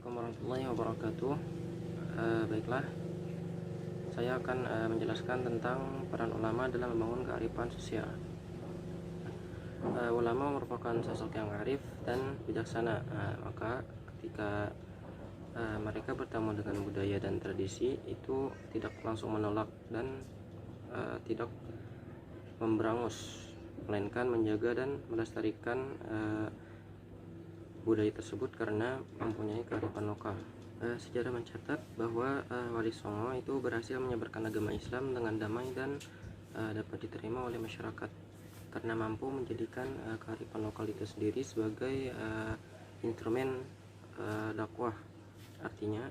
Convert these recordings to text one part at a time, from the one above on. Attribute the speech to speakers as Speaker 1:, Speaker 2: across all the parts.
Speaker 1: Assalamualaikum warahmatullahi wabarakatuh. Baiklah, saya akan menjelaskan tentang peran ulama dalam membangun kearifan sosial. Ulama merupakan sosok yang arif dan bijaksana. Maka ketika mereka bertemu dengan budaya dan tradisi, itu tidak langsung menolak dan tidak memberangus, melainkan menjaga dan melestarikan budaya tersebut karena mempunyai kearifan lokal. Sejarah mencatat bahwa Wali Songo itu berhasil menyebarkan agama Islam dengan damai dan dapat diterima oleh masyarakat karena mampu menjadikan kearifan lokal itu sendiri sebagai instrumen dakwah. Artinya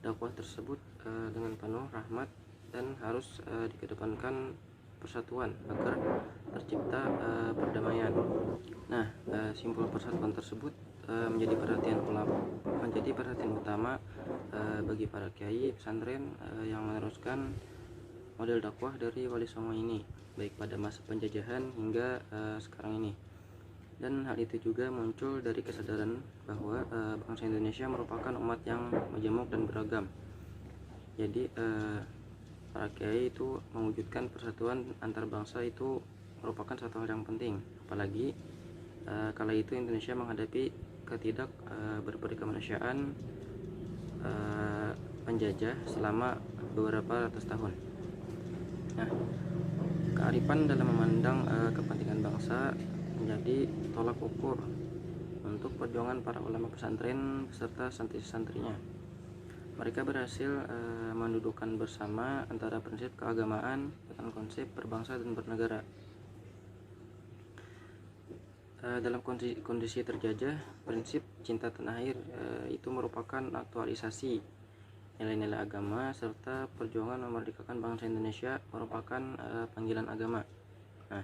Speaker 1: dakwah tersebut dengan penuh rahmat dan harus dikedepankan persatuan agar tercipta perdamaian. Nah, simbol persatuan tersebut menjadi perhatian utama bagi para kiai pesantren yang meneruskan model dakwah dari Wali Songo ini, baik pada masa penjajahan hingga sekarang ini. Dan hal itu juga muncul dari kesadaran bahwa bangsa Indonesia merupakan umat yang majemuk dan beragam. Jadi para kiai itu mewujudkan persatuan antar bangsa itu merupakan satu hal yang penting, apalagi kala itu Indonesia menghadapi berbagai kemanusiaan penjajah selama beberapa ratus tahun. Nah, kearifan dalam memandang kepentingan bangsa menjadi tolak ukur untuk perjuangan para ulama pesantren beserta santri-santrinya. Mereka berhasil mendudukkan bersama antara prinsip keagamaan dengan konsep berbangsa dan bernegara. Dalam kondisi terjajah, prinsip cinta tanah air itu merupakan aktualisasi nilai-nilai agama serta perjuangan memerdekakan bangsa Indonesia merupakan panggilan agama. Nah,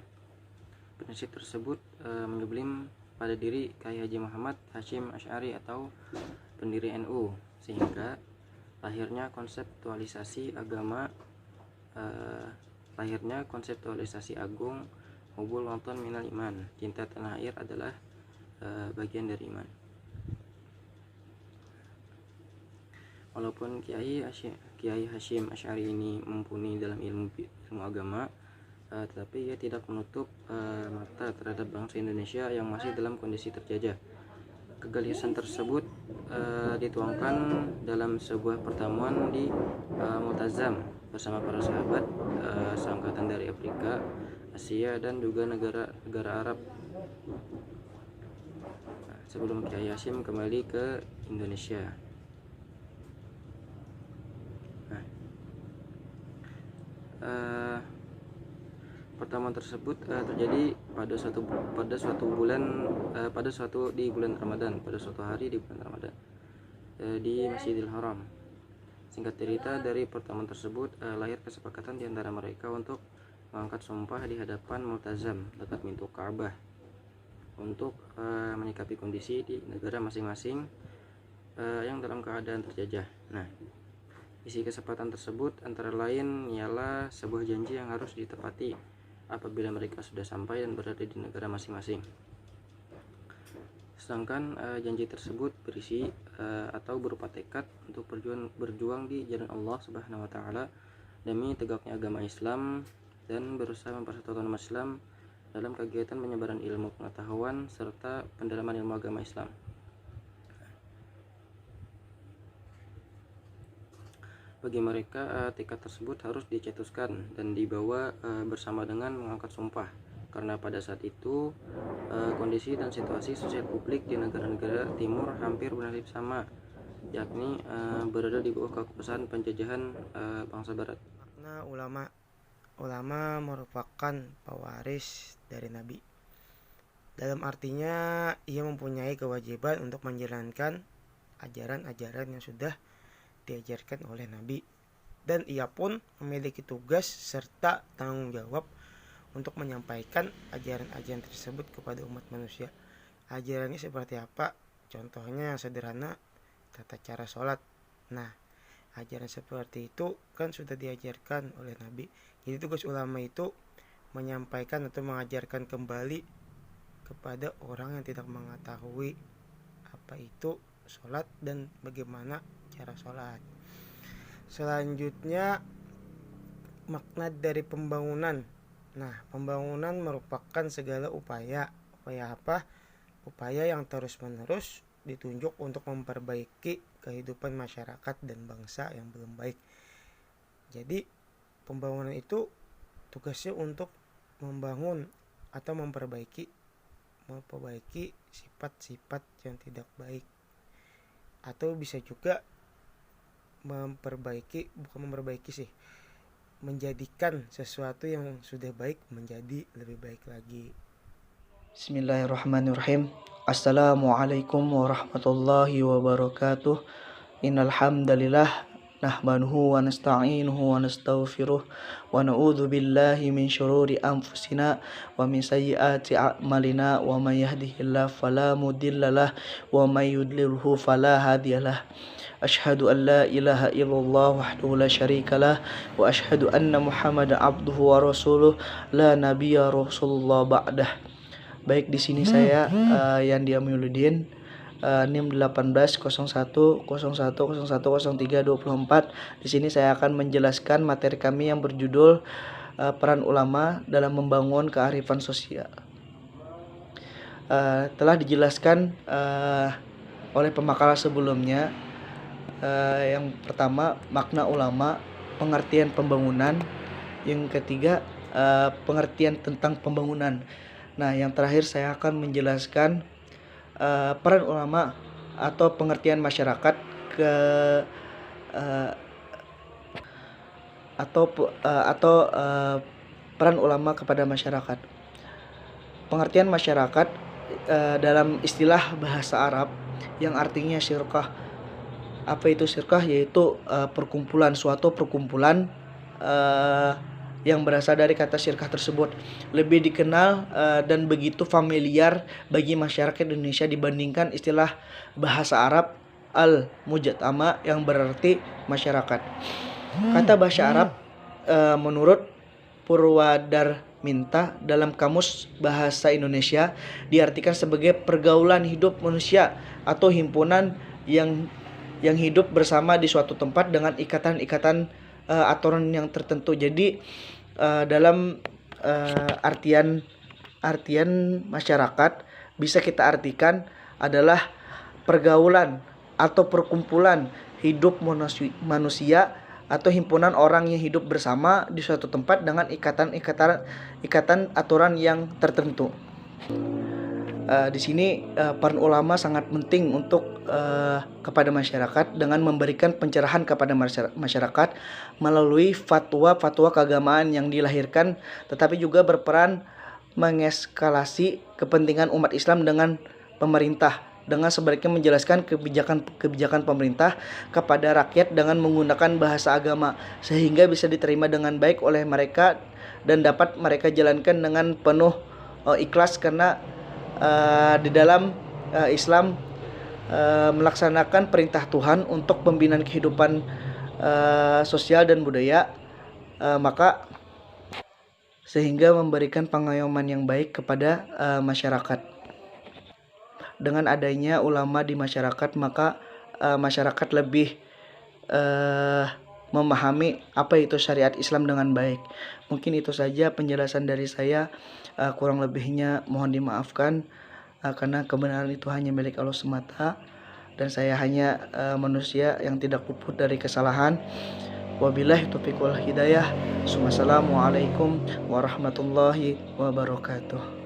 Speaker 1: prinsip tersebut menyublim pada diri Kyai Haji Muhammad Hasyim Asy'ari atau pendiri NU, sehingga lahirnya konseptualisasi agung Hubul Waton Minal Iman, cinta tanah air adalah bagian dari iman. Walaupun Kyai Hasyim Asy'ari ini mumpuni dalam ilmu agama, tetapi ia tidak menutup mata terhadap bangsa Indonesia yang masih dalam kondisi terjajah. Kegelisahan tersebut dituangkan dalam sebuah pertemuan di Multazam bersama para sahabat seangkatan dari Afrika, Asia, dan juga negara Arab. Sebelum Kyai Hasyim kembali ke Indonesia. Pertemuan tersebut terjadi pada suatu hari di bulan Ramadan di Masjidil Haram. Singkat cerita, dari pertemuan tersebut lahir kesepakatan di antara mereka untuk mengangkat sumpah di hadapan Multazam dekat pintu Ka'bah untuk menyikapi kondisi di negara masing-masing yang dalam keadaan terjajah. Nah, isi kesepakatan tersebut antara lain ialah sebuah janji yang harus ditepati apabila mereka sudah sampai dan berada di negara masing-masing. Sedangkan janji tersebut berisi atau berupa tekad untuk berjuang di jalan Allah Subhanahu wa taala demi tegaknya agama Islam dan berusaha mempersatukan umat Islam dalam kegiatan penyebaran ilmu pengetahuan serta pendalaman ilmu agama Islam. Bagi mereka, tekad tersebut harus dicetuskan dan dibawa bersama dengan mengangkat sumpah, karena pada saat itu kondisi dan situasi sosial publik di negara-negara timur hampir bernasib sama, yakni berada di bawah kekuasaan penjajahan bangsa barat.
Speaker 2: Makna ulama merupakan pewaris dari Nabi. Dalam artinya, ia mempunyai kewajiban untuk menjalankan ajaran-ajaran yang sudah diajarkan oleh Nabi, dan ia pun memiliki tugas serta tanggung jawab untuk menyampaikan ajaran-ajaran tersebut kepada umat manusia. Ajarannya seperti apa? Contohnya sederhana, tata cara sholat. Nah, ajaran seperti itu kan sudah diajarkan oleh Nabi. Jadi tugas ulama itu menyampaikan atau mengajarkan kembali kepada orang yang tidak mengetahui apa itu sholat dan bagaimana cara sholat. Selanjutnya, makna dari pembangunan. Nah, pembangunan merupakan segala upaya. Upaya apa? Upaya yang terus-menerus ditunjuk untuk memperbaiki kehidupan masyarakat dan bangsa yang belum baik. Jadi, pembangunan itu tugasnya untuk membangun atau memperbaiki sifat-sifat yang tidak baik, atau bisa juga menjadikan sesuatu yang sudah baik menjadi lebih baik lagi.
Speaker 3: Bismillahirrahmanirrahim. Assalamualaikum warahmatullahi wabarakatuh. Innal hamdalillah nahmaduhu wa nasta'inuhu wa nastaghfiruh wa na'udzu billahi min syururi anfusina wa min sayyiati a'malina wa may yahdihillahu fala mudhillalah wa may yudlilhu fala hadiyalah. Asyhadu an la ilaha illallah wahdahu la syarikalah wa asyhadu anna Muhammadan abduhu wa rasuluh la nabiyya rasulullah ba'dah. Baik, di sini saya Yandi Amiluddin, NIM 180101010324. Di sini saya akan menjelaskan materi kami yang berjudul peran ulama dalam membangun kearifan sosial. Telah dijelaskan oleh pemakaran sebelumnya. Yang pertama, makna ulama, pengertian pembangunan. Yang ketiga, pengertian tentang pembangunan. Nah, yang terakhir saya akan menjelaskan peran ulama atau pengertian masyarakat peran ulama kepada masyarakat. Pengertian masyarakat dalam istilah bahasa Arab yang artinya syirkah. Apa itu syirkah? Yaitu suatu perkumpulan yang berasal dari kata syirkah tersebut. Lebih dikenal dan begitu familiar bagi masyarakat Indonesia dibandingkan istilah bahasa Arab al-mujtama yang berarti masyarakat. Kata bahasa Arab menurut Purwadarminta dalam Kamus Bahasa Indonesia diartikan sebagai pergaulan hidup manusia atau himpunan yang hidup bersama di suatu tempat dengan ikatan-ikatan aturan yang tertentu. Jadi dalam artian masyarakat bisa kita artikan adalah pergaulan atau perkumpulan hidup manusia atau himpunan orang yang hidup bersama di suatu tempat dengan ikatan aturan yang tertentu. Di sini peran ulama sangat penting untuk kepada masyarakat dengan memberikan pencerahan kepada masyarakat melalui fatwa keagamaan yang dilahirkan, tetapi juga berperan mengeskalasi kepentingan umat Islam dengan pemerintah, dengan sebaliknya menjelaskan kebijakan pemerintah kepada rakyat dengan menggunakan bahasa agama sehingga bisa diterima dengan baik oleh mereka dan dapat mereka jalankan dengan penuh ikhlas, karena di dalam Islam melaksanakan perintah Tuhan untuk pembinaan kehidupan sosial dan budaya, maka sehingga memberikan pengayoman yang baik kepada masyarakat. Dengan adanya ulama di masyarakat, maka masyarakat lebih memahami apa itu syariat Islam dengan baik. Mungkin itu saja penjelasan dari saya. Kurang lebihnya mohon dimaafkan, karena kebenaran itu hanya milik Allah semata dan saya hanya manusia yang tidak luput dari kesalahan. Wabillahi taufiq wal hidayah. Wassalamualaikum warahmatullahi wabarakatuh.